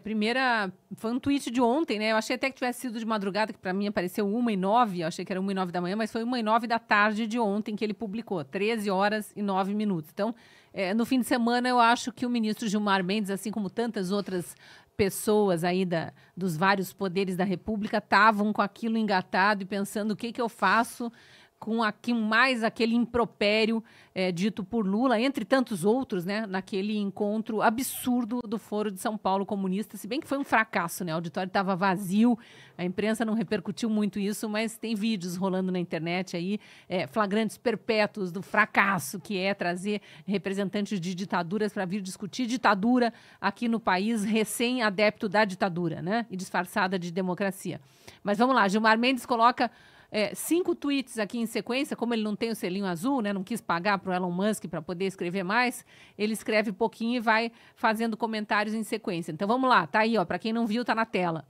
Primeira, foi um tweet de ontem, né? Eu achei até que tivesse sido de madrugada, que para mim apareceu 1h09, eu achei que era 1h09 da manhã, mas foi 1h09 da tarde de ontem que ele publicou, 13h09. Então, no fim de semana, eu acho que o ministro Gilmar Mendes, assim como tantas outras pessoas aí dos vários poderes da República, estavam com aquilo engatado e pensando o que eu faço com mais aquele impropério dito por Lula, entre tantos outros, né, naquele encontro absurdo do Foro de São Paulo Comunista, se bem que foi um fracasso, né, o auditório estava vazio, a imprensa não repercutiu muito isso, mas tem vídeos rolando na internet aí, flagrantes perpétuos do fracasso que é trazer representantes de ditaduras para vir discutir ditadura aqui no país, recém-adepto da ditadura, né, e disfarçada de democracia. Mas vamos lá, Gilmar Mendes coloca 5 tweets aqui em sequência, como ele não tem o selinho azul, né, não quis pagar para o Elon Musk para poder escrever mais, ele escreve pouquinho e vai fazendo comentários em sequência. Então vamos lá, tá aí, ó, para quem não viu, tá na tela.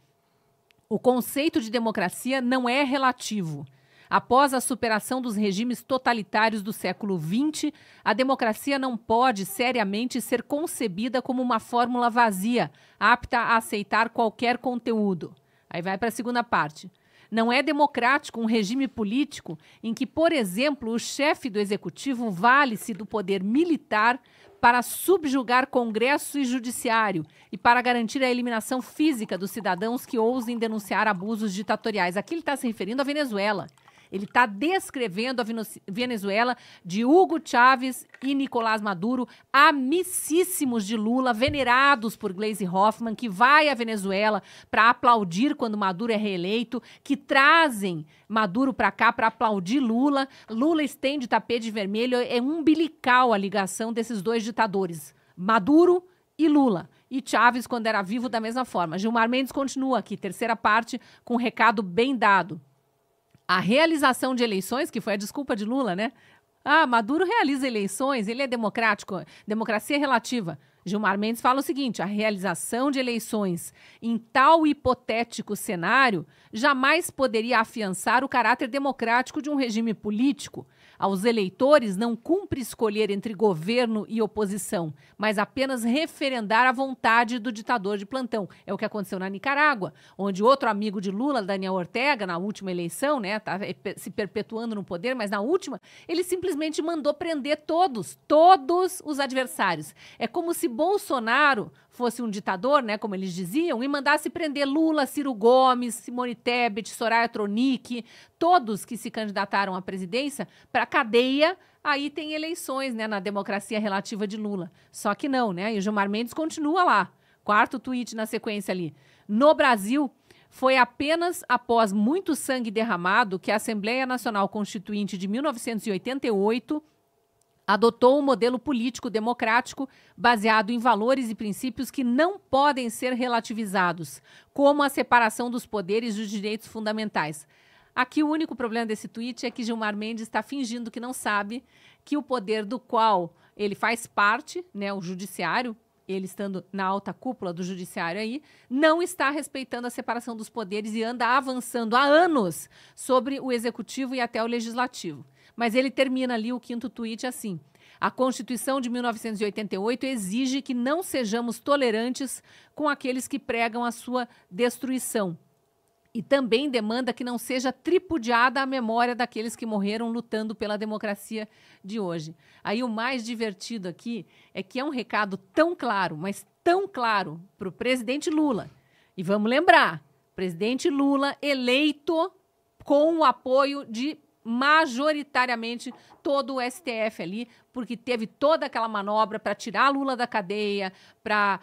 O conceito de democracia não é relativo. Após a superação dos regimes totalitários do século XX, a democracia não pode seriamente ser concebida como uma fórmula vazia, apta a aceitar qualquer conteúdo. Aí vai para a segunda parte. Não é democrático um regime político em que, por exemplo, o chefe do executivo vale-se do poder militar para subjugar Congresso e Judiciário e para garantir a eliminação física dos cidadãos que ousem denunciar abusos ditatoriais. Aqui ele está se referindo à Venezuela. Ele está descrevendo a Venezuela de Hugo Chávez e Nicolás Maduro, amicíssimos de Lula, venerados por Gleisi Hoffmann, que vai à Venezuela para aplaudir quando Maduro é reeleito, que trazem Maduro para cá para aplaudir Lula. Lula estende tapete vermelho, é umbilical a ligação desses dois ditadores, Maduro e Lula. E Chávez, quando era vivo, da mesma forma. Gilmar Mendes continua aqui, terceira parte, com um recado bem dado. A realização de eleições, que foi a desculpa de Lula, né? Maduro realiza eleições, ele é democrático, democracia relativa. Gilmar Mendes fala o seguinte, a realização de eleições em tal hipotético cenário jamais poderia afiançar o caráter democrático de um regime político. Aos eleitores não cumpre escolher entre governo e oposição, mas apenas referendar a vontade do ditador de plantão. É o que aconteceu na Nicarágua, onde outro amigo de Lula, Daniel Ortega, na última eleição, né, tá se perpetuando no poder, mas na última, ele simplesmente mandou prender todos os adversários. É como se Bolsonaro fosse um ditador, né, como eles diziam, e mandasse prender Lula, Ciro Gomes, Simone Tebet, Soraya Tronic, todos que se candidataram à presidência, para a cadeia. Aí tem eleições, né, na democracia relativa de Lula. Só que não, né? E o Gilmar Mendes continua lá. Quarto tweet na sequência ali. No Brasil, foi apenas após muito sangue derramado que a Assembleia Nacional Constituinte de 1988 adotou um modelo político democrático baseado em valores e princípios que não podem ser relativizados, como a separação dos poderes e os direitos fundamentais. Aqui o único problema desse tweet é que Gilmar Mendes está fingindo que não sabe que o poder do qual ele faz parte, né, o judiciário, ele estando na alta cúpula do judiciário aí, não está respeitando a separação dos poderes e anda avançando há anos sobre o executivo e até o legislativo. Mas ele termina ali o quinto tweet assim. A Constituição de 1988 exige que não sejamos tolerantes com aqueles que pregam a sua destruição. E também demanda que não seja tripudiada a memória daqueles que morreram lutando pela democracia de hoje. Aí o mais divertido aqui é que é um recado tão claro, mas tão claro para o presidente Lula. E vamos lembrar, presidente Lula eleito com o apoio de majoritariamente todo o STF ali, porque teve toda aquela manobra para tirar Lula da cadeia, para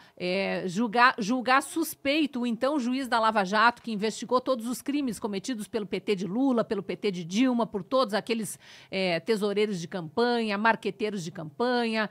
julgar suspeito o então juiz da Lava Jato, que investigou todos os crimes cometidos pelo PT de Lula, pelo PT de Dilma, por todos aqueles tesoureiros de campanha, marqueteiros de campanha,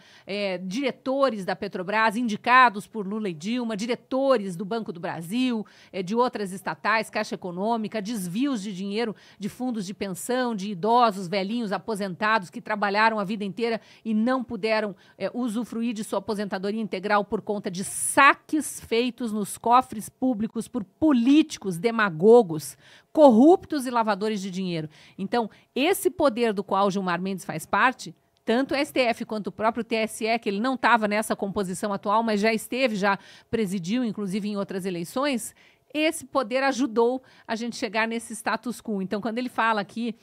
diretores da Petrobras, indicados por Lula e Dilma, diretores do Banco do Brasil, de outras estatais, Caixa Econômica, desvios de dinheiro de fundos de pensão, de idosos, velhinhos, aposentados, que trabalharam a vida inteira e não puderam usufruir de sua aposentadoria integral por conta de saques feitos nos cofres públicos por políticos demagogos, corruptos e lavadores de dinheiro. Então, esse poder do qual Gilmar Mendes faz parte tanto o STF quanto o próprio TSE, que ele não estava nessa composição atual, mas já esteve, já presidiu, inclusive em outras eleições, esse poder ajudou a gente chegar nesse status quo. Então, quando ele fala aqui,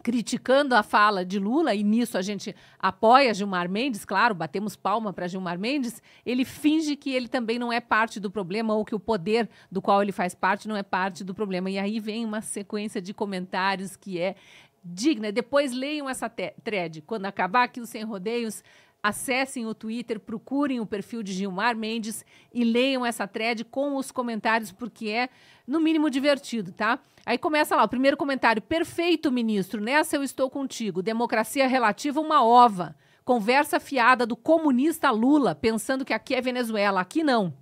criticando a fala de Lula, e nisso a gente apoia Gilmar Mendes, claro, batemos palma para Gilmar Mendes, ele finge que ele também não é parte do problema ou que o poder do qual ele faz parte não é parte do problema. E aí vem uma sequência de comentários que é digna. Depois leiam essa thread. Quando acabar aqui os Sem Rodeios, acessem o Twitter, procurem o perfil de Gilmar Mendes e leiam essa thread com os comentários, porque é, no mínimo, divertido, tá? Aí começa lá, o primeiro comentário. Perfeito, ministro, nessa eu estou contigo. Democracia relativa, uma ova. Conversa fiada do comunista Lula, pensando que aqui é Venezuela. Aqui não.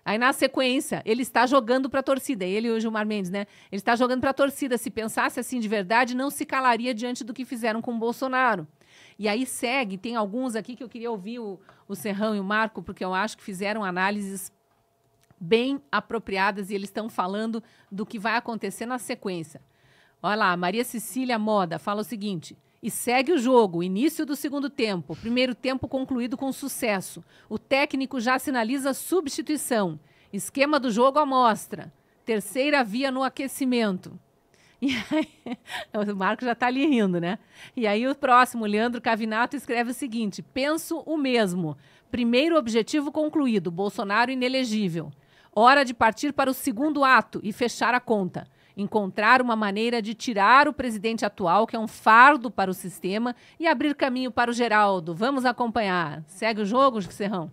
Aí, na sequência, ele está jogando para a torcida. Ele e o Gilmar Mendes, né? Ele está jogando para a torcida. Se pensasse assim de verdade, não se calaria diante do que fizeram com o Bolsonaro. E aí segue, tem alguns aqui que eu queria ouvir o Serrão e o Marco, porque eu acho que fizeram análises bem apropriadas e eles estão falando do que vai acontecer na sequência. Olha lá, Maria Cecília Moda fala o seguinte: e segue o jogo, início do segundo tempo, primeiro tempo concluído com sucesso. O técnico já sinaliza substituição. Esquema do jogo à mostra. Terceira via no aquecimento. E aí, o Marco já está ali rindo, né? E aí o próximo, Leandro Cavinato, escreve o seguinte: penso o mesmo. Primeiro objetivo concluído, Bolsonaro inelegível. Hora de partir para o segundo ato e fechar a conta. Encontrar uma maneira de tirar o presidente atual, que é um fardo para o sistema, e abrir caminho para o Geraldo. Vamos acompanhar. Segue o jogo, Serrão?